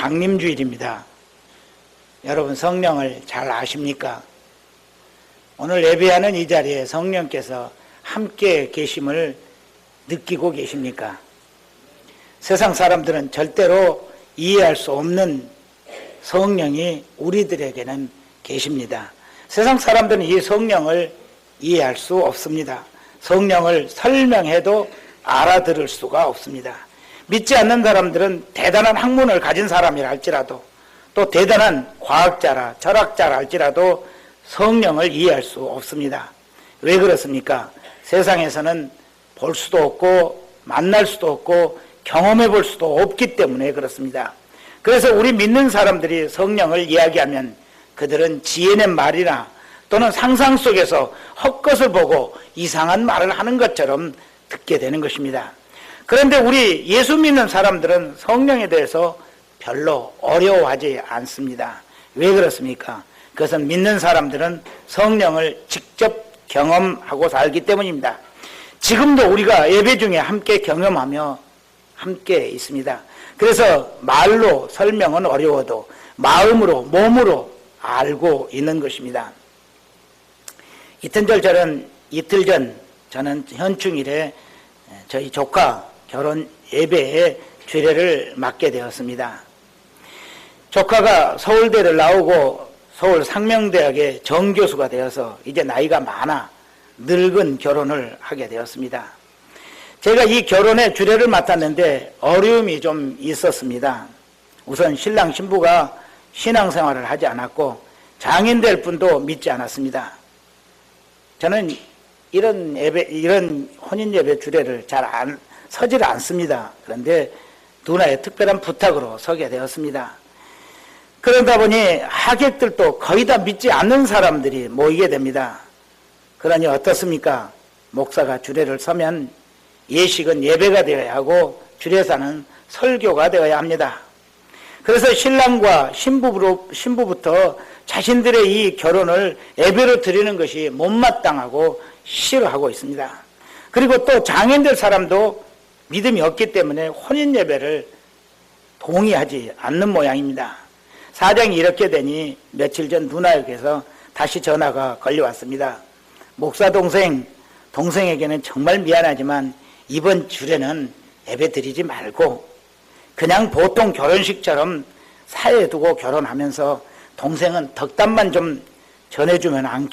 강림주일입니다. 여러분 성령을 잘 아십니까? 오늘 예배하는 이 자리에 성령께서 함께 계심을 느끼고 계십니까? 세상 사람들은 절대로 이해할 수 없는 성령이 우리들에게는 계십니다. 세상 사람들은 이 성령을 이해할 수 없습니다. 성령을 설명해도 알아들을 수가 없습니다. 믿지 않는 사람들은 대단한 학문을 가진 사람이라 할지라도 또 대단한 과학자라 철학자라 할지라도 성령을 이해할 수 없습니다. 왜 그렇습니까? 세상에서는 볼 수도 없고 만날 수도 없고 경험해 볼 수도 없기 때문에 그렇습니다. 그래서 우리 믿는 사람들이 성령을 이야기하면 그들은 지어낸 말이나 또는 상상 속에서 헛것을 보고 이상한 말을 하는 것처럼 듣게 되는 것입니다. 그런데 우리 예수 믿는 사람들은 성령에 대해서 별로 어려워하지 않습니다. 왜 그렇습니까? 그것은 믿는 사람들은 성령을 직접 경험하고 살기 때문입니다. 지금도 우리가 예배 중에 함께 경험하며 함께 있습니다. 그래서 말로 설명은 어려워도 마음으로 몸으로 알고 있는 것입니다. 이틀 전 저는 현충일에 저희 조카 결혼 예배에 주례를 맡게 되었습니다. 조카가 서울대를 나오고 서울 상명대학의 정교수가 되어서 이제 나이가 많아 늙은 결혼을 하게 되었습니다. 제가 이 결혼에 주례를 맡았는데 어려움이 좀 있었습니다. 우선 신랑 신부가 신앙생활을 하지 않았고 장인될 분도 믿지 않았습니다. 저는 이런 혼인 예배 주례를 잘 서질 않습니다. 그런데 누나의 특별한 부탁으로 서게 되었습니다. 그러다 보니 하객들도 거의 다 믿지 않는 사람들이 모이게 됩니다. 그러니 어떻습니까? 목사가 주례를 서면 예식은 예배가 되어야 하고 주례사는 설교가 되어야 합니다. 그래서 신랑과 신부부터 자신들의 이 결혼을 예배로 드리는 것이 못마땅하고 싫어하고 있습니다. 그리고 또 장인들 사람도 믿음이 없기 때문에 혼인 예배를 동의하지 않는 모양입니다. 사정이 이렇게 되니 며칠 전 누나에게서 다시 전화가 걸려왔습니다. 목사 동생에게는 정말 미안하지만 이번 주례는 예배 드리지 말고 그냥 보통 결혼식처럼 사이에 두고 결혼하면서 동생은 덕담만 좀 전해주면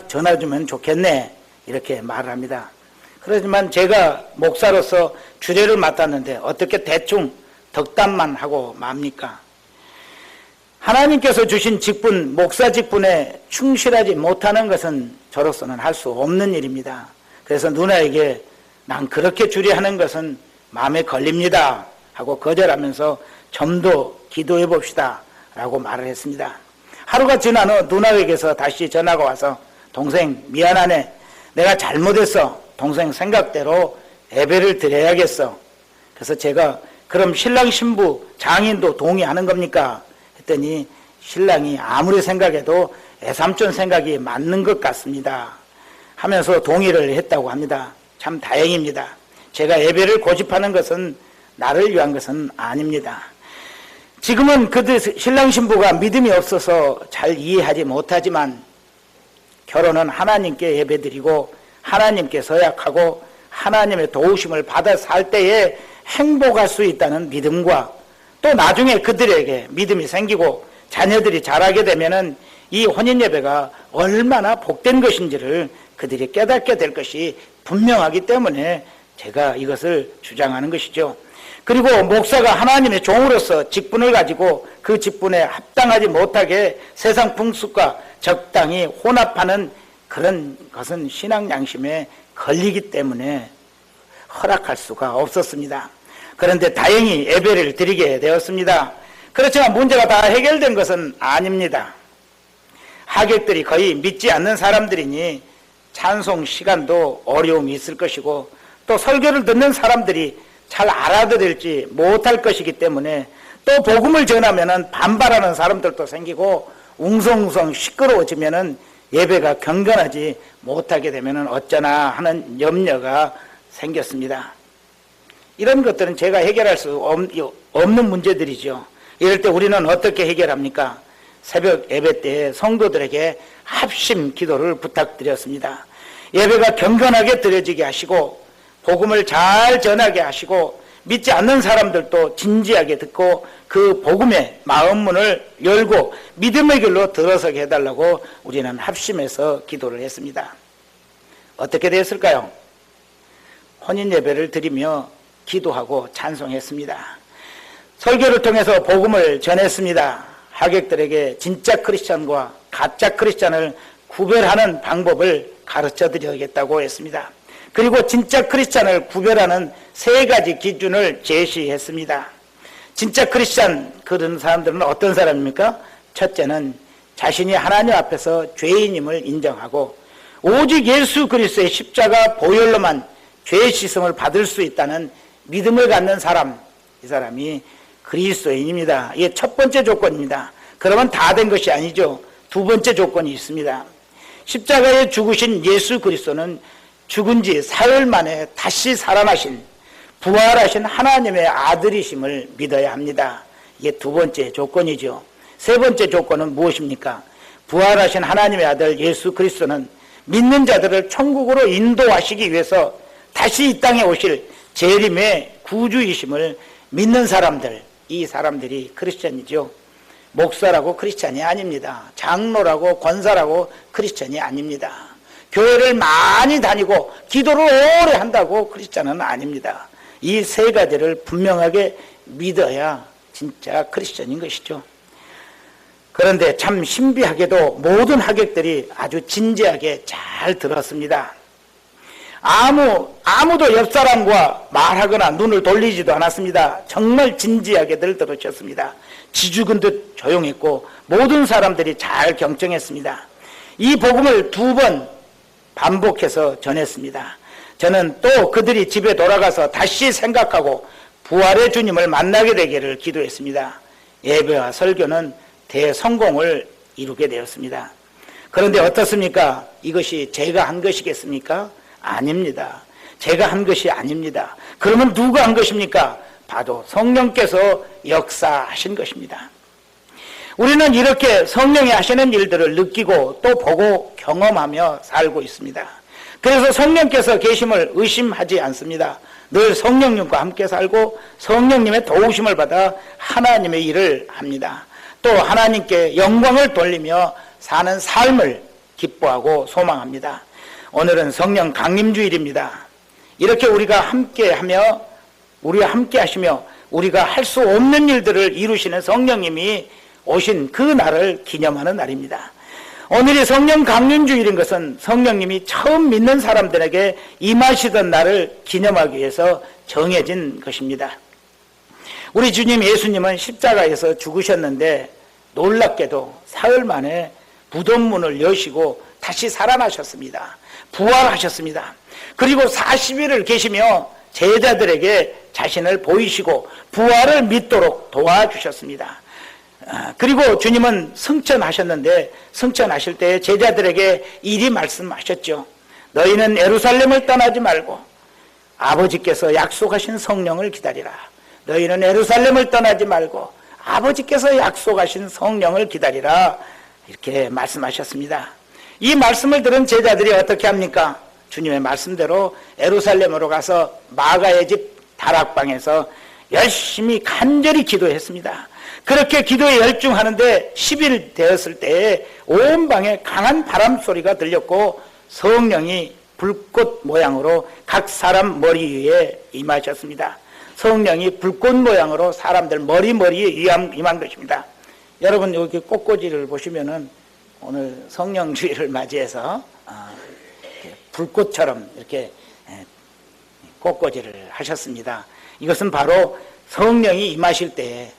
전해주면 좋겠네 이렇게 말을 합니다. 그렇지만 제가 목사로서 주례를 맡았는데 어떻게 대충 덕담만 하고 맙니까? 하나님께서 주신 직분, 목사 직분에 충실하지 못하는 것은 저로서는 할 수 없는 일입니다. 그래서 누나에게 난 그렇게 주례하는 것은 마음에 걸립니다 하고 거절하면서 좀 더 기도해 봅시다 라고 말을 했습니다. 하루가 지난 후 누나에게서 다시 전화가 와서 동생 미안하네, 내가 잘못했어, 동생 생각대로 예배를 드려야겠어. 그래서 제가 그럼 신랑 신부 장인도 동의하는 겁니까? 했더니 신랑이 아무리 생각해도 애삼촌 생각이 맞는 것 같습니다 하면서 동의를 했다고 합니다. 참 다행입니다. 제가 예배를 고집하는 것은 나를 위한 것은 아닙니다. 지금은 그들 신랑 신부가 믿음이 없어서 잘 이해하지 못하지만 결혼은 하나님께 예배드리고 하나님께 서약하고 하나님의 도우심을 받아 살 때에 행복할 수 있다는 믿음과 또 나중에 그들에게 믿음이 생기고 자녀들이 자라게 되면은 이 혼인 예배가 얼마나 복된 것인지를 그들이 깨닫게 될 것이 분명하기 때문에 제가 이것을 주장하는 것이죠. 그리고 목사가 하나님의 종으로서 직분을 가지고 그 직분에 합당하지 못하게 세상 풍습과 적당히 혼합하는 그런 것은 신앙 양심에 걸리기 때문에 허락할 수가 없었습니다. 그런데 다행히 예배를 드리게 되었습니다. 그렇지만 문제가 다 해결된 것은 아닙니다. 하객들이 거의 믿지 않는 사람들이니 찬송 시간도 어려움이 있을 것이고 또 설교를 듣는 사람들이 잘 알아들을지 못할 것이기 때문에 또 복음을 전하면 반발하는 사람들도 생기고 웅성웅성 시끄러워지면 예배가 경건하지 못하게 되면 어쩌나 하는 염려가 생겼습니다. 이런 것들은 제가 해결할 수 없는 문제들이죠. 이럴 때 우리는 어떻게 해결합니까? 새벽 예배 때 성도들에게 합심 기도를 부탁드렸습니다. 예배가 경건하게 드려지게 하시고 복음을 잘 전하게 하시고 믿지 않는 사람들도 진지하게 듣고 그 복음의 마음문을 열고 믿음의 길로 들어서게 해달라고 우리는 합심해서 기도를 했습니다. 어떻게 되었을까요? 혼인 예배를 드리며 기도하고 찬송했습니다. 설교를 통해서 복음을 전했습니다. 하객들에게 진짜 크리스찬과 가짜 크리스찬을 구별하는 방법을 가르쳐 드리겠다고 했습니다. 그리고 진짜 크리스찬을 구별하는 3가지 기준을 제시했습니다. 진짜 크리스찬 그런 사람들은 어떤 사람입니까? 첫째는 자신이 하나님 앞에서 죄인임을 인정하고 오직 예수 그리스도의 십자가 보혈로만 죄 씻음을 받을 수 있다는 믿음을 갖는 사람, 이 사람이 그리스도인입니다. 이게 첫 번째 조건입니다. 그러면 다 된 것이 아니죠. 2번째 조건이 있습니다. 십자가에 죽으신 예수 그리스도는 죽은 지 사흘 만에 다시 살아나신 부활하신 하나님의 아들이심을 믿어야 합니다. 이게 2번째 조건이죠. 3번째 조건은 무엇입니까? 부활하신 하나님의 아들 예수 그리스도는 믿는 자들을 천국으로 인도하시기 위해서 다시 이 땅에 오실 재림의 구주이심을 믿는 사람들, 이 사람들이 크리스찬이죠. 목사라고 크리스찬이 아닙니다. 장로라고 권사라고 크리스찬이 아닙니다. 교회를 많이 다니고 기도를 오래 한다고 크리스찬은 아닙니다. 이 3가지를 분명하게 믿어야 진짜 크리스찬인 것이죠. 그런데 참 신비하게도 모든 하객들이 아주 진지하게 잘 들었습니다. 아무도 옆 사람과 말하거나 눈을 돌리지도 않았습니다. 정말 진지하게들 들으셨습니다. 지죽은 듯 조용했고 모든 사람들이 잘 경청했습니다. 이 복음을 2번 반복해서 전했습니다. 저는 또 그들이 집에 돌아가서 다시 생각하고 부활의 주님을 만나게 되기를 기도했습니다. 예배와 설교는 대성공을 이루게 되었습니다. 그런데 어떻습니까? 이것이 제가 한 것이겠습니까? 아닙니다. 제가 한 것이 아닙니다. 그러면 누가 한 것입니까? 바로 성령께서 역사하신 것입니다. 우리는 이렇게 성령이 하시는 일들을 느끼고 또 보고 경험하며 살고 있습니다. 그래서 성령께서 계심을 의심하지 않습니다. 늘 성령님과 함께 살고 성령님의 도우심을 받아 하나님의 일을 합니다. 또 하나님께 영광을 돌리며 사는 삶을 기뻐하고 소망합니다. 오늘은 성령 강림주일입니다. 이렇게 우리가 함께하며 우리와 함께 하시며 우리가 할 수 없는 일들을 이루시는 성령님이 오신 그 날을 기념하는 날입니다. 오늘이 성령 강림주일인 것은 성령님이 처음 믿는 사람들에게 임하시던 날을 기념하기 위해서 정해진 것입니다. 우리 주님 예수님은 십자가에서 죽으셨는데 놀랍게도 사흘 만에 무덤문을 여시고 다시 살아나셨습니다. 부활하셨습니다. 그리고 40일을 계시며 제자들에게 자신을 보이시고 부활을 믿도록 도와주셨습니다. 그리고 주님은 승천하셨는데 승천하실 때 제자들에게 이리 말씀하셨죠. 너희는 예루살렘을 떠나지 말고 아버지께서 약속하신 성령을 기다리라. 너희는 예루살렘을 떠나지 말고 아버지께서 약속하신 성령을 기다리라. 이렇게 말씀하셨습니다. 이 말씀을 들은 제자들이 어떻게 합니까? 주님의 말씀대로 예루살렘으로 가서 마가의 집 다락방에서 열심히 간절히 기도했습니다. 그렇게 기도에 열중하는데 10일 되었을 때에 온 방에 강한 바람 소리가 들렸고 성령이 불꽃 모양으로 각 사람 머리 위에 임하셨습니다. 성령이 불꽃 모양으로 사람들 머리에 임한 것입니다. 여러분 여기 꽃꽂이를 보시면은 오늘 성령주의를 맞이해서 불꽃처럼 이렇게 꽃꽂이를 하셨습니다. 이것은 바로 성령이 임하실 때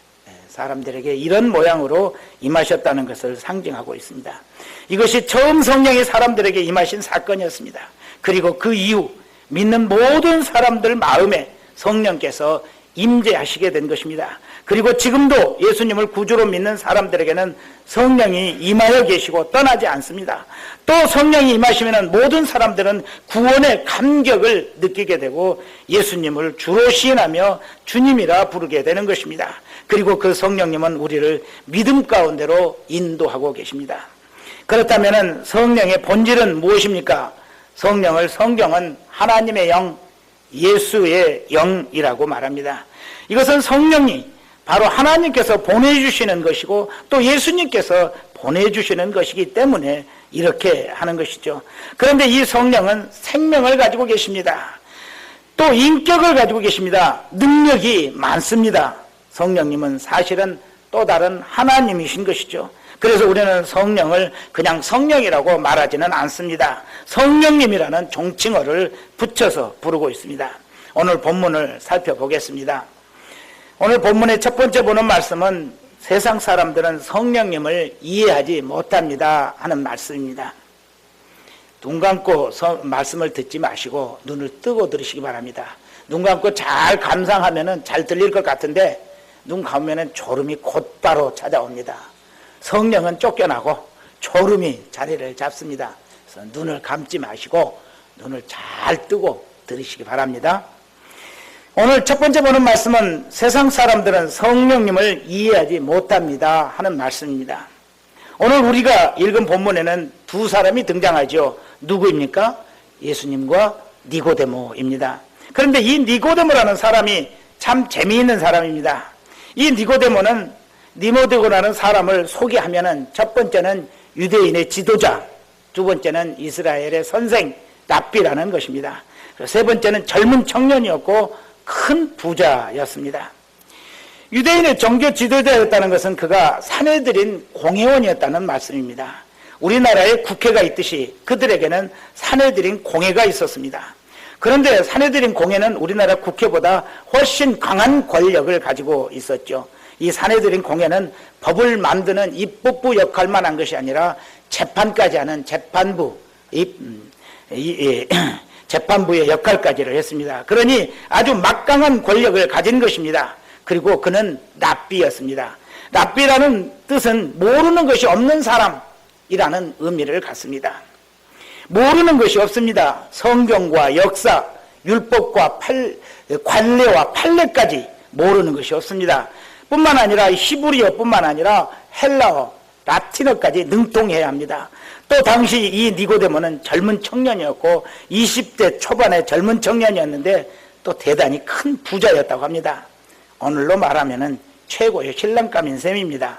사람들에게 이런 모양으로 임하셨다는 것을 상징하고 있습니다. 이것이 처음 성령이 사람들에게 임하신 사건이었습니다. 그리고 그 이후 믿는 모든 사람들 마음에 성령께서 임재하시게 된 것입니다. 그리고 지금도 예수님을 구주로 믿는 사람들에게는 성령이 임하여 계시고 떠나지 않습니다. 또 성령이 임하시면 모든 사람들은 구원의 감격을 느끼게 되고 예수님을 주로 시인하며 주님이라 부르게 되는 것입니다. 그리고 그 성령님은 우리를 믿음 가운데로 인도하고 계십니다. 그렇다면 성령의 본질은 무엇입니까? 성경은 하나님의 영, 예수의 영이라고 말합니다. 이것은 성령이 바로 하나님께서 보내주시는 것이고 또 예수님께서 보내주시는 것이기 때문에 이렇게 하는 것이죠. 그런데 이 성령은 생명을 가지고 계십니다. 또 인격을 가지고 계십니다. 능력이 많습니다. 성령님은 사실은 또 다른 하나님이신 것이죠. 그래서 우리는 성령을 그냥 성령이라고 말하지는 않습니다. 성령님이라는 종칭어를 붙여서 부르고 있습니다. 오늘 본문을 살펴보겠습니다. 오늘 본문의 첫 번째 보는 말씀은 세상 사람들은 성령님을 이해하지 못합니다 하는 말씀입니다. 눈 감고 말씀을 듣지 마시고 눈을 뜨고 들으시기 바랍니다. 눈 감고 잘 감상하면 잘 들릴 것 같은데 눈 감으면 졸음이 곧바로 찾아옵니다. 성령은 쫓겨나고 졸음이 자리를 잡습니다. 그래서 눈을 감지 마시고 눈을 잘 뜨고 들으시기 바랍니다. 오늘 첫 번째 보는 말씀은 세상 사람들은 성령님을 이해하지 못합니다 하는 말씀입니다. 오늘 우리가 읽은 본문에는 두 사람이 등장하죠. 누구입니까? 예수님과 니고데모입니다. 그런데 이 니고데모라는 사람이 참 재미있는 사람입니다. 이 니고데모라는 사람을 소개하면은 첫 번째는 유대인의 지도자, 두 번째는 이스라엘의 선생 랍비라는 것입니다. 세 번째는 젊은 청년이었고 큰 부자였습니다. 유대인의 종교 지도자였다는 것은 그가 사내들인 공회원이었다는 말씀입니다. 우리나라에 국회가 있듯이 그들에게는 사내들인 공회가 있었습니다. 그런데 사내들인 공회는 우리나라 국회보다 훨씬 강한 권력을 가지고 있었죠. 이 사내들인 공회는 법을 만드는 입법부 역할만 한 것이 아니라 재판까지 하는 재판부의 역할까지를 했습니다. 그러니 아주 막강한 권력을 가진 것입니다. 그리고 그는 랍비였습니다. 랍비라는 뜻은 모르는 것이 없는 사람이라는 의미를 갖습니다. 모르는 것이 없습니다. 성경과 역사, 율법과 관례와 판례까지 모르는 것이 없습니다. 뿐만 아니라 히브리어뿐만 아니라 헬라어, 라틴어까지 능통해야 합니다. 또 당시 이 니고데모는 젊은 청년이었고 20대 초반의 젊은 청년이었는데 또 대단히 큰 부자였다고 합니다. 오늘로 말하면은 최고의 신랑감인 셈입니다.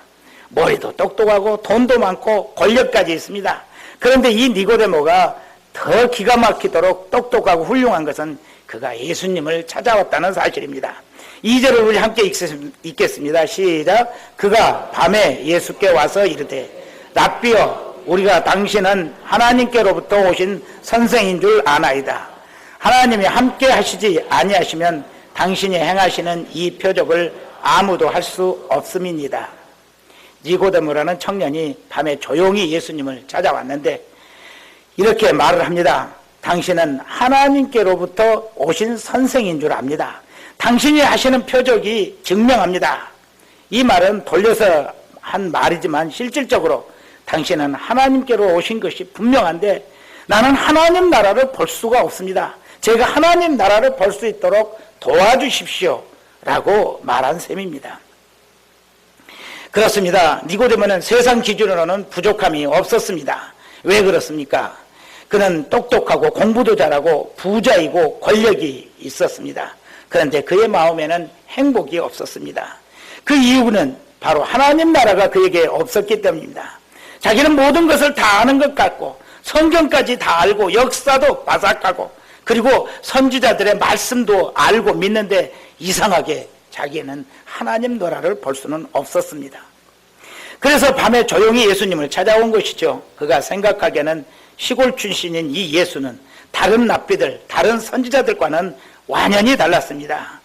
머리도 똑똑하고 돈도 많고 권력까지 있습니다. 그런데 이 니고데모가 더 기가 막히도록 똑똑하고 훌륭한 것은 그가 예수님을 찾아왔다는 사실입니다. 2절을 우리 함께 읽겠습니다. 시작. 그가 밤에 예수께 와서 이르되 랍비여 우리가 당신은 하나님께로부터 오신 선생인 줄 아나이다. 하나님이 함께 하시지 아니하시면 당신이 행하시는 이 표적을 아무도 할 수 없음이니이다. 니고데모라는 청년이 밤에 조용히 예수님을 찾아왔는데 이렇게 말을 합니다. 당신은 하나님께로부터 오신 선생인 줄 압니다. 당신이 하시는 표적이 증명합니다. 이 말은 돌려서 한 말이지만 실질적으로 당신은 하나님께로 오신 것이 분명한데 나는 하나님 나라를 볼 수가 없습니다. 제가 하나님 나라를 볼 수 있도록 도와주십시오 라고 말한 셈입니다. 그렇습니다. 니고데모는 세상 기준으로는 부족함이 없었습니다. 왜 그렇습니까? 그는 똑똑하고 공부도 잘하고 부자이고 권력이 있었습니다. 그런데 그의 마음에는 행복이 없었습니다. 그 이유는 바로 하나님 나라가 그에게 없었기 때문입니다. 자기는 모든 것을 다 아는 것 같고 성경까지 다 알고 역사도 바삭하고 그리고 선지자들의 말씀도 알고 믿는데 이상하게 자기는 하나님 나라를 볼 수는 없었습니다. 그래서 밤에 조용히 예수님을 찾아온 것이죠. 그가 생각하기에는 시골 출신인 이 예수는 다른 랍비들, 다른 선지자들과는 완전히 달랐습니다.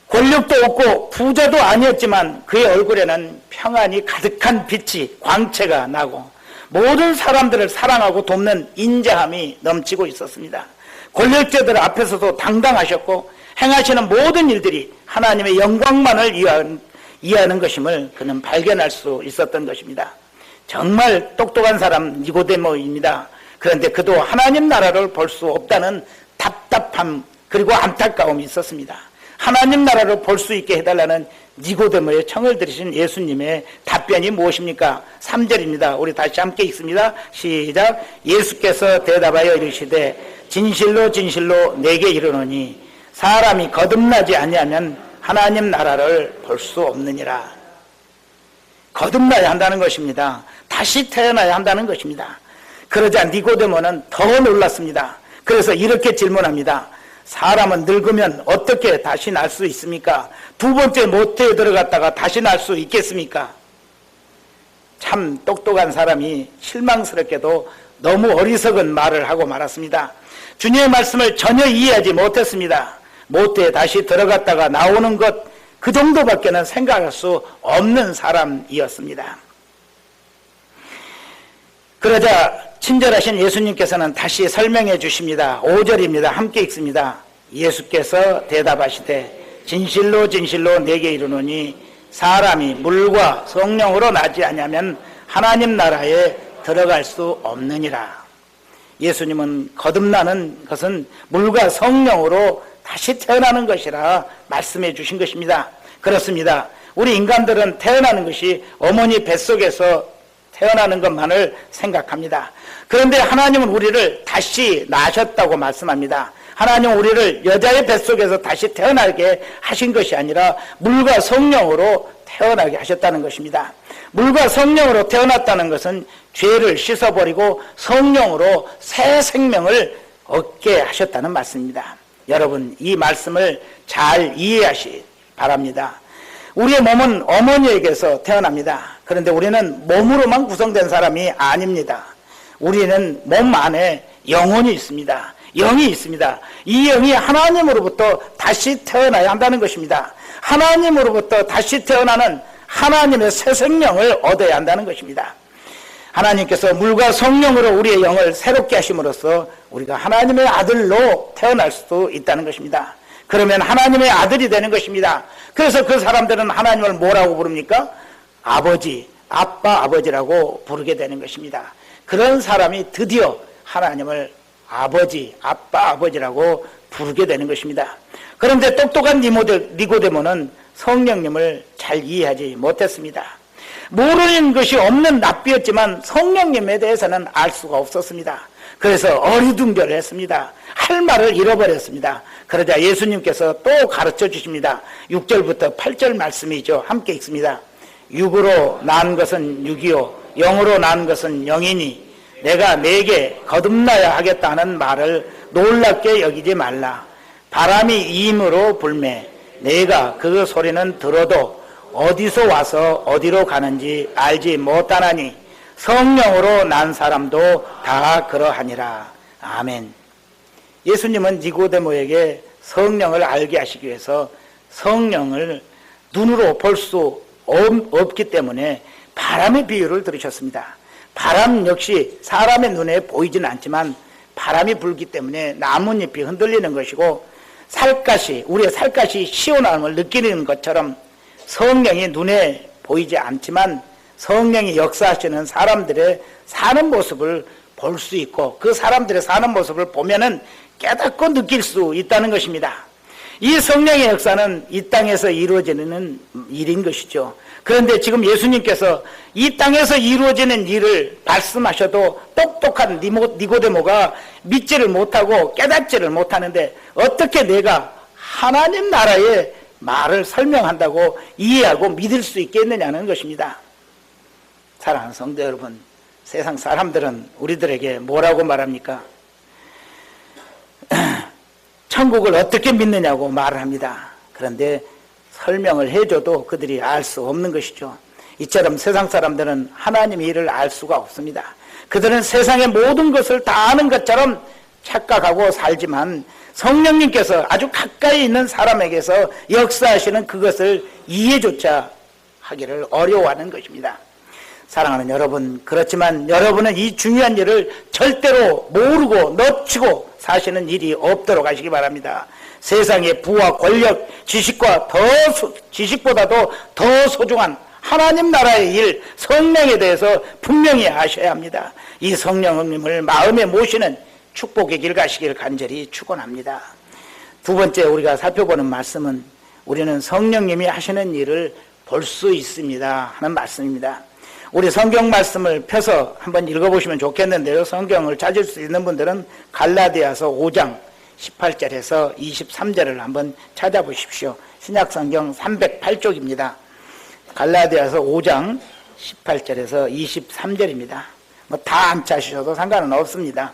권력도 없고 부자도 아니었지만 그의 얼굴에는 평안이 가득한 빛이 광채가 나고 모든 사람들을 사랑하고 돕는 인자함이 넘치고 있었습니다. 권력자들 앞에서도 당당하셨고 행하시는 모든 일들이 하나님의 영광만을 위한 이해하는 것임을 그는 발견할 수 있었던 것입니다. 정말 똑똑한 사람 니고데모입니다. 그런데 그도 하나님 나라를 볼 수 없다는 답답함 그리고 안타까움이 있었습니다. 하나님 나라를 볼 수 있게 해달라는 니고데모의 청을 들으신 예수님의 답변이 무엇입니까? 3절입니다. 우리 다시 함께 읽습니다. 시작. 예수께서 대답하여 이르시되 진실로 진실로 내게 이르노니 사람이 거듭나지 아니하면 하나님 나라를 볼 수 없느니라. 거듭나야 한다는 것입니다. 다시 태어나야 한다는 것입니다. 그러자 니고데모는 더 놀랐습니다. 그래서 이렇게 질문합니다. 사람은 늙으면 어떻게 다시 날 수 있습니까? 두 번째 모태에 들어갔다가 다시 날 수 있겠습니까? 참 똑똑한 사람이 실망스럽게도 너무 어리석은 말을 하고 말았습니다. 주님의 말씀을 전혀 이해하지 못했습니다. 모태에 다시 들어갔다가 나오는 것, 그 정도밖에는 생각할 수 없는 사람이었습니다. 그러자 친절하신 예수님께서는 다시 설명해 주십니다. 5절입니다. 함께 읽습니다. 예수께서 대답하시되 진실로 진실로 내게 이르노니 사람이 물과 성령으로 나지 아니하면 하나님 나라에 들어갈 수 없느니라. 예수님은 거듭나는 것은 물과 성령으로 다시 태어나는 것이라 말씀해 주신 것입니다. 그렇습니다. 우리 인간들은 태어나는 것이 어머니 뱃속에서 태어나는 것만을 생각합니다. 그런데 하나님은 우리를 다시 낳으셨다고 말씀합니다. 하나님은 우리를 여자의 뱃속에서 다시 태어나게 하신 것이 아니라 물과 성령으로 태어나게 하셨다는 것입니다. 물과 성령으로 태어났다는 것은 죄를 씻어버리고 성령으로 새 생명을 얻게 하셨다는 말씀입니다. 여러분, 이 말씀을 잘 이해하시기 바랍니다. 우리의 몸은 어머니에게서 태어납니다. 그런데 우리는 몸으로만 구성된 사람이 아닙니다. 우리는 몸 안에 영혼이 있습니다. 영이 있습니다. 이 영이 하나님으로부터 다시 태어나야 한다는 것입니다. 하나님으로부터 다시 태어나는 하나님의 새 생명을 얻어야 한다는 것입니다. 하나님께서 물과 성령으로 우리의 영을 새롭게 하심으로써 우리가 하나님의 아들로 태어날 수도 있다는 것입니다. 그러면 하나님의 아들이 되는 것입니다. 그래서 그 사람들은 하나님을 뭐라고 부릅니까? 아버지, 아빠, 아버지라고 부르게 되는 것입니다. 그런 사람이 드디어 하나님을 아버지, 아빠, 아버지라고 부르게 되는 것입니다. 그런데 똑똑한 니고데모는 성령님을 잘 이해하지 못했습니다. 모르는 것이 없는 납비였지만 성령님에 대해서는 알 수가 없었습니다. 그래서 어리둥절했습니다. 할 말을 잃어버렸습니다. 그러자 예수님께서 또 가르쳐 주십니다. 6절부터 8절 말씀이죠. 함께 읽습니다. 육으로 난 것은 육이요 영으로 난 것은 영이니 내가 내게 거듭나야 하겠다는 말을 놀랍게 여기지 말라. 바람이 이임으로 불매 내가 그 소리는 들어도 어디서 와서 어디로 가는지 알지 못하나니 성령으로 난 사람도 다 그러하니라. 아멘. 예수님은 니고데모에게 성령을 알게 하시기 위해서 성령을 눈으로 볼 수 없기 때문에 바람의 비유를 들으셨습니다. 바람 역시 사람의 눈에 보이지는 않지만 바람이 불기 때문에 나뭇잎이 흔들리는 것이고 우리의 살갗이 시원함을 느끼는 것처럼 성령이 눈에 보이지 않지만 성령이 역사하시는 사람들의 사는 모습을 볼 수 있고 그 사람들의 사는 모습을 보면은 깨닫고 느낄 수 있다는 것입니다. 이 성령의 역사는 이 땅에서 이루어지는 일인 것이죠. 그런데 지금 예수님께서 이 땅에서 이루어지는 일을 말씀하셔도 똑똑한 니고데모가 믿지를 못하고 깨닫지를 못하는데 어떻게 내가 하나님 나라의 말을 설명한다고 이해하고 믿을 수 있겠느냐는 것입니다. 사랑하는 성도 여러분, 세상 사람들은 우리들에게 뭐라고 말합니까? 천국을 어떻게 믿느냐고 말을 합니다. 그런데 설명을 해줘도 그들이 알 수 없는 것이죠. 이처럼 세상 사람들은 하나님의 일을 알 수가 없습니다. 그들은 세상의 모든 것을 다 아는 것처럼 착각하고 살지만 성령님께서 아주 가까이 있는 사람에게서 역사하시는 그것을 이해조차 하기를 어려워하는 것입니다. 사랑하는 여러분, 그렇지만 여러분은 이 중요한 일을 절대로 모르고 놓치고 사시는 일이 없도록 하시기 바랍니다. 세상의 부와 권력, 지식보다도 더 소중한 하나님 나라의 일, 성령에 대해서 분명히 아셔야 합니다. 이 성령님을 마음에 모시는 축복의 길 가시길 간절히 축원합니다. 두 번째 우리가 살펴보는 말씀은 우리는 성령님이 하시는 일을 볼 수 있습니다 하는 말씀입니다. 우리 성경 말씀을 펴서 한번 읽어보시면 좋겠는데요. 성경을 찾을 수 있는 분들은 갈라디아서 5장 18절에서 23절을 한번 찾아보십시오. 신약성경 308쪽입니다. 갈라디아서 5장 18절에서 23절입니다. 뭐 다 안 찾으셔도 상관은 없습니다.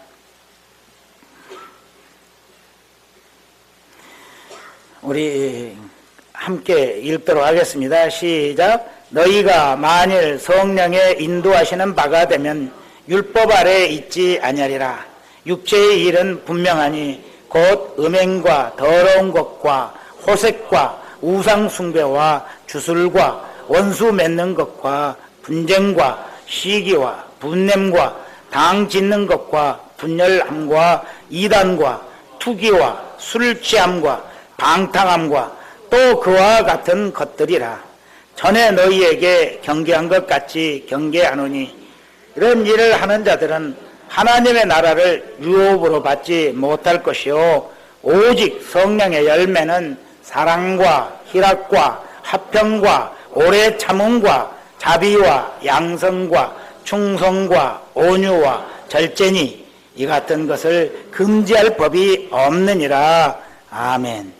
우리 함께 읽도록 하겠습니다. 시작. 너희가 만일 성령의 인도하시는 바가 되면 율법 아래 있지 아니하리라. 육체의 일은 분명하니 곧 음행과 더러운 것과 호색과 우상 숭배와 주술과 원수 맺는 것과 분쟁과 시기와 분냄과 당 짓는 것과 분열함과 이단과 투기와 술 취함과 방탕함과 또 그와 같은 것들이라. 전에 너희에게 경계한 것 같이 경계하노니 이런 일을 하는 자들은 하나님의 나라를 유업으로 받지 못할 것이요 오직 성령의 열매는 사랑과 희락과 화평과 오래 참음과 자비와 양성과 충성과 온유와 절제니 이 같은 것을 금지할 법이 없느니라. 아멘.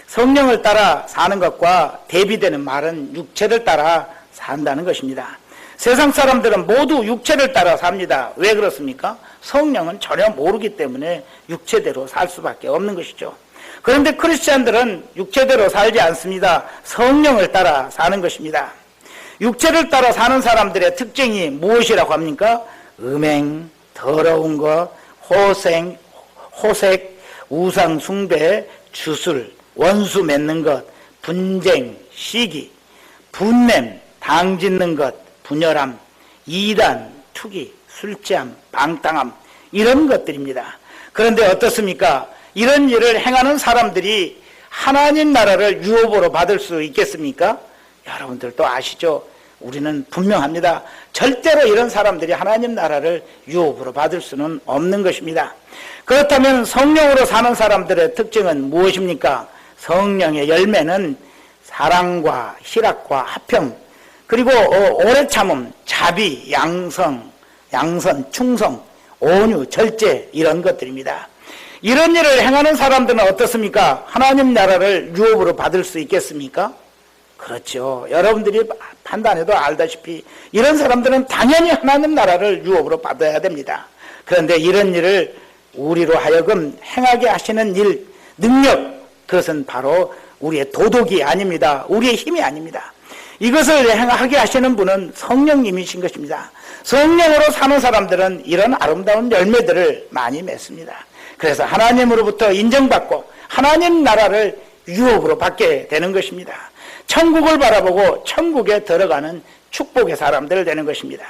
성령을 따라 사는 것과 대비되는 말은 육체를 따라 산다는 것입니다. 세상 사람들은 모두 육체를 따라 삽니다. 왜 그렇습니까? 성령은 전혀 모르기 때문에 육체대로 살 수밖에 없는 것이죠. 그런데 크리스찬들은 육체대로 살지 않습니다. 성령을 따라 사는 것입니다. 육체를 따라 사는 사람들의 특징이 무엇이라고 합니까? 음행, 더러운 것, 호색, 우상 숭배, 주술, 원수 맺는 것, 분쟁, 시기, 분냄, 당 짓는 것, 분열함, 이단, 투기, 술취함, 방탕함 이런 것들입니다. 그런데 어떻습니까? 이런 일을 행하는 사람들이 하나님 나라를 유업으로 받을 수 있겠습니까? 여러분들도 아시죠? 우리는 분명합니다. 절대로 이런 사람들이 하나님 나라를 유업으로 받을 수는 없는 것입니다. 그렇다면 성령으로 사는 사람들의 특징은 무엇입니까? 성령의 열매는 사랑과 희락과 화평, 그리고 오래 참음, 자비, 양선, 충성, 온유, 절제 이런 것들입니다. 이런 일을 행하는 사람들은 어떻습니까? 하나님 나라를 유업으로 받을 수 있겠습니까? 그렇죠. 여러분들이 판단해도 알다시피 이런 사람들은 당연히 하나님 나라를 유업으로 받아야 됩니다. 그런데 이런 일을 우리로 하여금 행하게 하시는 일, 능력, 그것은 바로 우리의 도덕이 아닙니다. 우리의 힘이 아닙니다. 이것을 행하게 하시는 분은 성령님이신 것입니다. 성령으로 사는 사람들은 이런 아름다운 열매들을 많이 맺습니다. 그래서 하나님으로부터 인정받고 하나님 나라를 유업으로 받게 되는 것입니다. 천국을 바라보고 천국에 들어가는 축복의 사람들 되는 것입니다.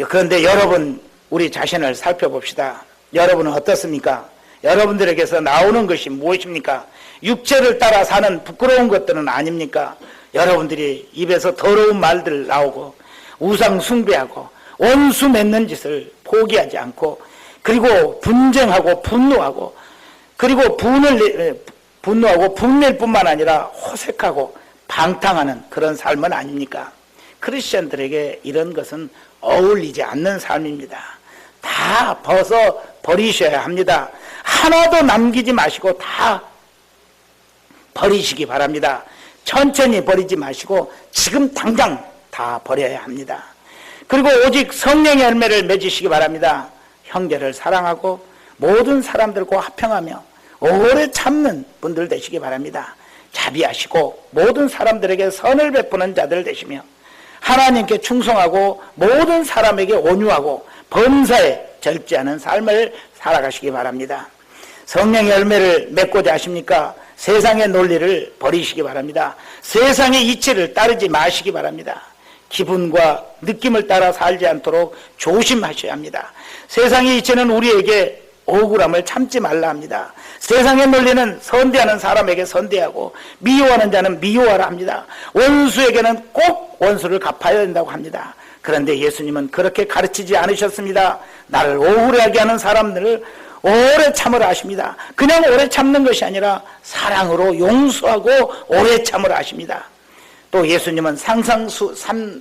그런데 여러분, 우리 자신을 살펴봅시다. 여러분은 어떻습니까? 여러분들에게서 나오는 것이 무엇입니까? 육체를 따라 사는 부끄러운 것들은 아닙니까? 여러분들이 입에서 더러운 말들 나오고 우상 숭배하고 원수 맺는 짓을 포기하지 않고, 그리고 분쟁하고 분노하고, 그리고 분노하고 분낼 뿐만 아니라 호색하고 방탕하는 그런 삶은 아닙니까? 크리스천들에게 이런 것은 어울리지 않는 삶입니다. 다 벗어 버리셔야 합니다. 하나도 남기지 마시고 다 버리시기 바랍니다. 천천히 버리지 마시고 지금 당장 다 버려야 합니다. 그리고 오직 성령의 열매를 맺으시기 바랍니다. 형제를 사랑하고 모든 사람들과 화평하며 오래 참는 분들 되시기 바랍니다. 자비하시고 모든 사람들에게 선을 베푸는 자들 되시며 하나님께 충성하고 모든 사람에게 온유하고 범사에 절제하는 삶을 살아가시기 바랍니다. 성령의 열매를 맺고자 하십니까? 세상의 논리를 버리시기 바랍니다. 세상의 이치를 따르지 마시기 바랍니다. 기분과 느낌을 따라 살지 않도록 조심하셔야 합니다. 세상의 이치는 우리에게 억울함을 참지 말라 합니다. 세상의 논리는 선대하는 사람에게 선대하고 미워하는 자는 미워하라 합니다. 원수에게는 꼭 원수를 갚아야 된다고 합니다. 그런데 예수님은 그렇게 가르치지 않으셨습니다. 나를 억울하게 하는 사람들을 오래 참으라 하십니다. 그냥 오래 참는 것이 아니라 사랑으로 용서하고 오래 참으라 하십니다. 또 예수님은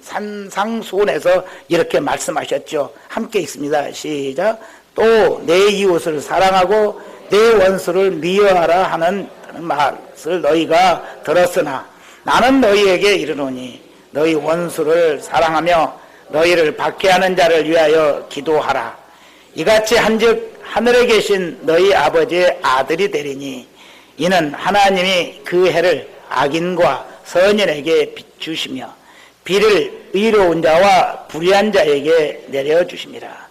산상수훈에서 이렇게 말씀하셨죠. 함께 읽습니다. 시작. 또 내 이웃을 사랑하고 내 원수를 미워하라 하는 말을 너희가 들었으나 나는 너희에게 이르노니 너희 원수를 사랑하며 너희를 박해하는 자를 위하여 기도하라. 이같이 한즉 하늘에 계신 너희 아버지의 아들이 되리니 이는 하나님이 그 해를 악인과 선인에게 비추시며 비를 의로운 자와 불의한 자에게 내려주심이라.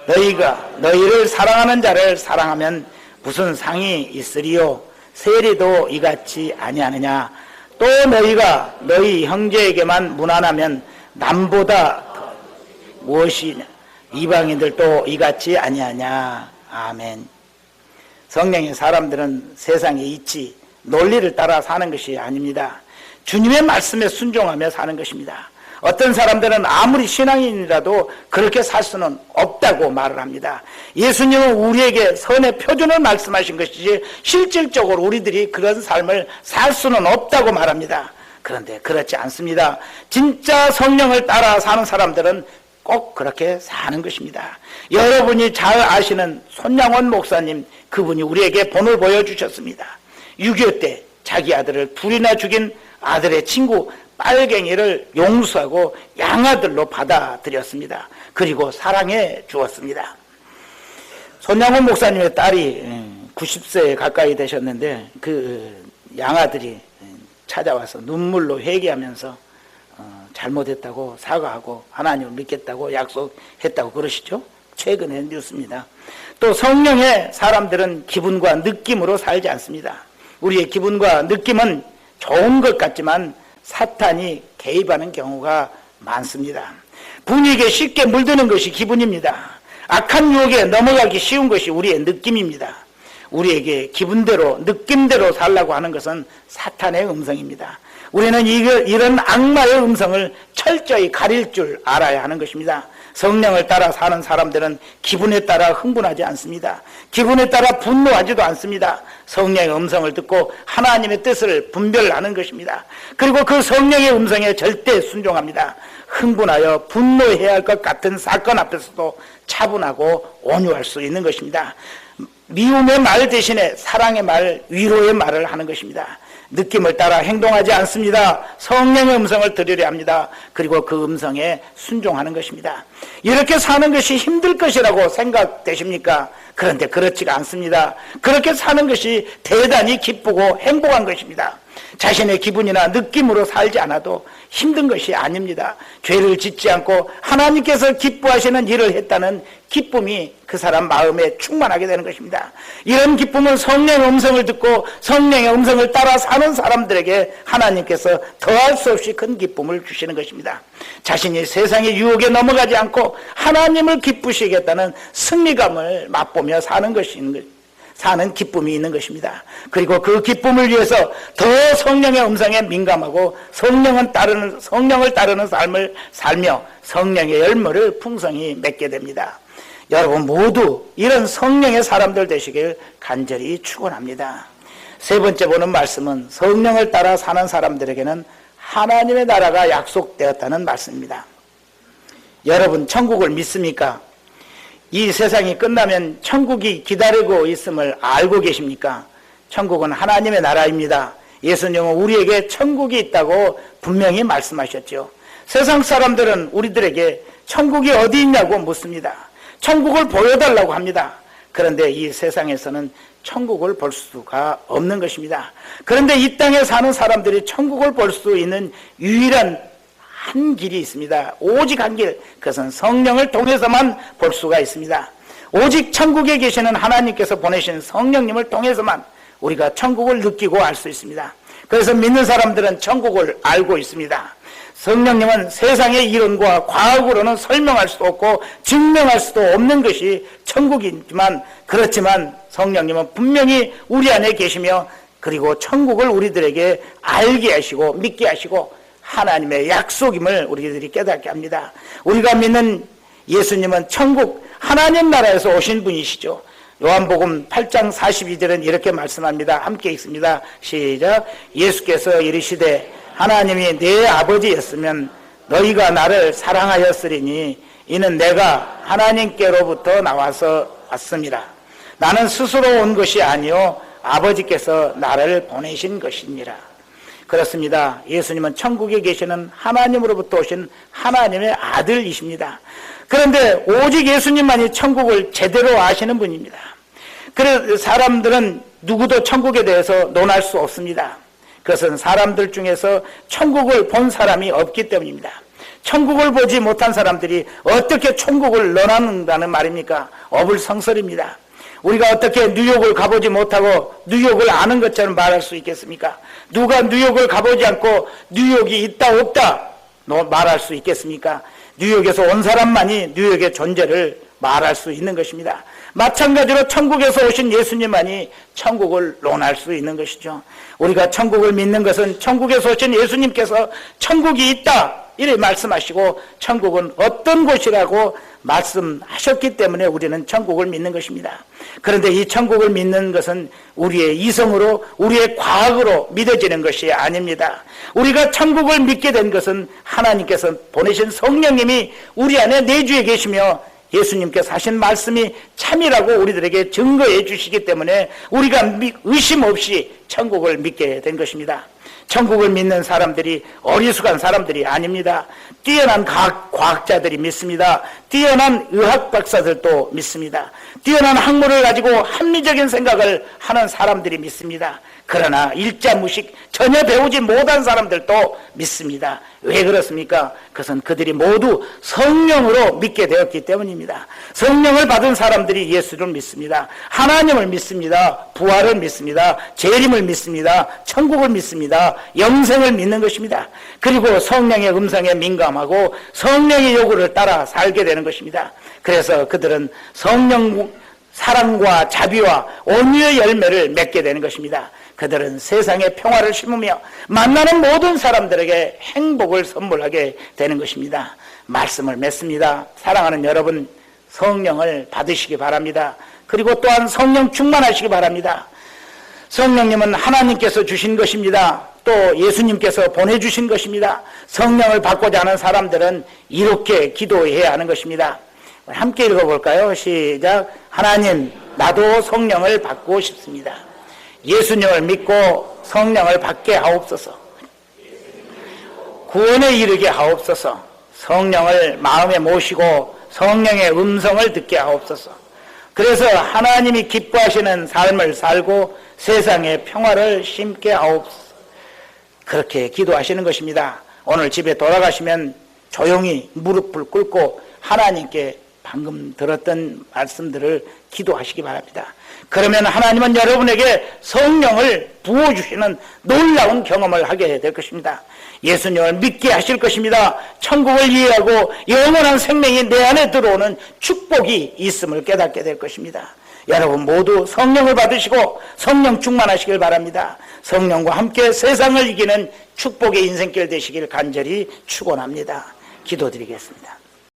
너희가 너희를 사랑하는 자를 사랑하면 무슨 상이 있으리요? 세리도 이같이 아니하느냐? 또 너희가 너희 형제에게만 무난하면 남보다 더 무엇이냐? 이방인들도 이같이 아니하냐? 아멘. 성령의 사람들은 세상의 이치, 논리를 따라 사는 것이 아닙니다. 주님의 말씀에 순종하며 사는 것입니다. 어떤 사람들은 아무리 신앙인이라도 그렇게 살 수는 없다고 말을 합니다. 예수님은 우리에게 선의 표준을 말씀하신 것이지 실질적으로 우리들이 그런 삶을 살 수는 없다고 말합니다. 그런데 그렇지 않습니다. 진짜 성령을 따라 사는 사람들은 꼭 그렇게 사는 것입니다. 여러분이 잘 아시는 손양원 목사님, 그분이 우리에게 본을 보여주셨습니다. 6.25 때 자기 아들을 둘이나 죽인 아들의 친구 빨갱이를 용서하고 양아들로 받아들였습니다. 그리고 사랑해 주었습니다. 손양원 목사님의 딸이 90세에 가까이 되셨는데 그 양아들이 찾아와서 눈물로 회개하면서 잘못했다고 사과하고 하나님을 믿겠다고 약속했다고 그러시죠. 최근에 뉴스입니다. 또 성령의 사람들은 기분과 느낌으로 살지 않습니다. 우리의 기분과 느낌은 좋은 것 같지만 사탄이 개입하는 경우가 많습니다. 분위기에 쉽게 물드는 것이 기분입니다. 악한 유혹에 넘어가기 쉬운 것이 우리의 느낌입니다. 우리에게 기분대로 느낌대로 살라고 하는 것은 사탄의 음성입니다. 우리는 이런 악마의 음성을 철저히 가릴 줄 알아야 하는 것입니다. 성령을 따라 사는 사람들은 기분에 따라 흥분하지 않습니다. 기분에 따라 분노하지도 않습니다. 성령의 음성을 듣고 하나님의 뜻을 분별하는 것입니다. 그리고 그 성령의 음성에 절대 순종합니다. 흥분하여 분노해야 할 것 같은 사건 앞에서도 차분하고 온유할 수 있는 것입니다. 미움의 말 대신에 사랑의 말, 위로의 말을 하는 것입니다. 느낌을 따라 행동하지 않습니다. 성령의 음성을 들으려 합니다. 그리고 그 음성에 순종하는 것입니다. 이렇게 사는 것이 힘들 것이라고 생각되십니까? 그런데 그렇지가 않습니다. 그렇게 사는 것이 대단히 기쁘고 행복한 것입니다. 자신의 기분이나 느낌으로 살지 않아도 힘든 것이 아닙니다. 죄를 짓지 않고 하나님께서 기뻐하시는 일을 했다는 기쁨이 그 사람 마음에 충만하게 되는 것입니다. 이런 기쁨은 성령의 음성을 듣고 성령의 음성을 따라 사는 사람들에게 하나님께서 더할 수 없이 큰 기쁨을 주시는 것입니다. 자신이 세상의 유혹에 넘어가지 않고 하나님을 기쁘시겠다는 승리감을 맛보며 사는 기쁨이 있는 것입니다. 그리고 그 기쁨을 위해서 더 성령의 음성에 민감하고 성령을 따르는 삶을 살며 성령의 열매를 풍성히 맺게 됩니다. 여러분 모두 이런 성령의 사람들 되시길 간절히 축원합니다. 세 번째 보는 말씀은 성령을 따라 사는 사람들에게는 하나님의 나라가 약속되었다는 말씀입니다. 여러분 천국을 믿습니까? 이 세상이 끝나면 천국이 기다리고 있음을 알고 계십니까? 천국은 하나님의 나라입니다. 예수님은 우리에게 천국이 있다고 분명히 말씀하셨죠. 세상 사람들은 우리들에게 천국이 어디 있냐고 묻습니다. 천국을 보여달라고 합니다. 그런데 이 세상에서는 천국을 볼 수가 없는 것입니다. 그런데 이 땅에 사는 사람들이 천국을 볼 수 있는 유일한 한 길이 있습니다. 오직 한 길, 그것은 성령을 통해서만 볼 수가 있습니다. 오직 천국에 계시는 하나님께서 보내신 성령님을 통해서만 우리가 천국을 느끼고 알 수 있습니다. 그래서 믿는 사람들은 천국을 알고 있습니다. 성령님은 세상의 이론과 과학으로는 설명할 수도 없고 증명할 수도 없는 것이 천국이지만, 그렇지만 성령님은 분명히 우리 안에 계시며, 그리고 천국을 우리들에게 알게 하시고 믿게 하시고 하나님의 약속임을 우리들이 깨닫게 합니다. 우리가 믿는 예수님은 천국 하나님 나라에서 오신 분이시죠. 요한복음 8장 42절은 이렇게 말씀합니다. 함께 읽습니다. 시작. 예수께서 이르시되 하나님이 내 아버지였으면 너희가 나를 사랑하였으리니 이는 내가 하나님께로부터 나와서 왔음이라. 나는 스스로 온 것이 아니요 아버지께서 나를 보내신 것이니라. 그렇습니다. 예수님은 천국에 계시는 하나님으로부터 오신 하나님의 아들이십니다. 그런데 오직 예수님만이 천국을 제대로 아시는 분입니다. 그래서 사람들은 누구도 천국에 대해서 논할 수 없습니다. 그것은 사람들 중에서 천국을 본 사람이 없기 때문입니다. 천국을 보지 못한 사람들이 어떻게 천국을 논한다는 말입니까? 어불성설입니다. 우리가 어떻게 뉴욕을 가보지 못하고 뉴욕을 아는 것처럼 말할 수 있겠습니까? 누가 뉴욕을 가보지 않고 뉴욕이 있다 없다 말할 수 있겠습니까? 뉴욕에서 온 사람만이 뉴욕의 존재를 말할 수 있는 것입니다. 마찬가지로 천국에서 오신 예수님만이 천국을 논할 수 있는 것이죠. 우리가 천국을 믿는 것은 천국에서 오신 예수님께서 천국이 있다 이렇게 말씀하시고 천국은 어떤 곳이라고 말씀하셨기 때문에 우리는 천국을 믿는 것입니다. 그런데 이 천국을 믿는 것은 우리의 이성으로, 우리의 과학으로 믿어지는 것이 아닙니다. 우리가 천국을 믿게 된 것은 하나님께서 보내신 성령님이 우리 안에 내주에 계시며 예수님께서 하신 말씀이 참이라고 우리들에게 증거해 주시기 때문에 우리가 의심 없이 천국을 믿게 된 것입니다. 천국을 믿는 사람들이 어리숙한 사람들이 아닙니다. 뛰어난 과학자들이 믿습니다. 뛰어난 의학 박사들도 믿습니다. 뛰어난 학문을 가지고 합리적인 생각을 하는 사람들이 믿습니다. 그러나 일자무식 전혀 배우지 못한 사람들도 믿습니다. 왜 그렇습니까? 그것은 그들이 모두 성령으로 믿게 되었기 때문입니다. 성령을 받은 사람들이 예수를 믿습니다. 하나님을 믿습니다. 부활을 믿습니다. 재림을 믿습니다. 천국을 믿습니다. 영생을 믿는 것입니다. 그리고 성령의 음성에 민감하고 성령의 요구를 따라 살게 되는 것입니다. 그래서 그들은 성령 사랑과 자비와 온유의 열매를 맺게 되는 것입니다. 그들은 세상에 평화를 심으며 만나는 모든 사람들에게 행복을 선물하게 되는 것입니다. 말씀을 맺습니다. 사랑하는 여러분, 성령을 받으시기 바랍니다. 그리고 또한 성령 충만하시기 바랍니다. 성령님은 하나님께서 주신 것입니다. 또 예수님께서 보내주신 것입니다. 성령을 받고자 하는 사람들은 이렇게 기도해야 하는 것입니다. 함께 읽어볼까요? 시작. 하나님, 나도 성령을 받고 싶습니다. 예수님을 믿고 성령을 받게 하옵소서. 구원에 이르게 하옵소서. 성령을 마음에 모시고 성령의 음성을 듣게 하옵소서. 그래서 하나님이 기뻐하시는 삶을 살고 세상에 평화를 심게 하옵소서. 그렇게 기도하시는 것입니다. 오늘 집에 돌아가시면 조용히 무릎을 꿇고 하나님께 방금 들었던 말씀들을 기도하시기 바랍니다. 그러면 하나님은 여러분에게 성령을 부어주시는 놀라운 경험을 하게 될 것입니다. 예수님을 믿게 하실 것입니다. 천국을 이해하고 영원한 생명이 내 안에 들어오는 축복이 있음을 깨닫게 될 것입니다. 여러분 모두 성령을 받으시고 성령 충만하시길 바랍니다. 성령과 함께 세상을 이기는 축복의 인생길 되시길 간절히 축원합니다. 기도드리겠습니다.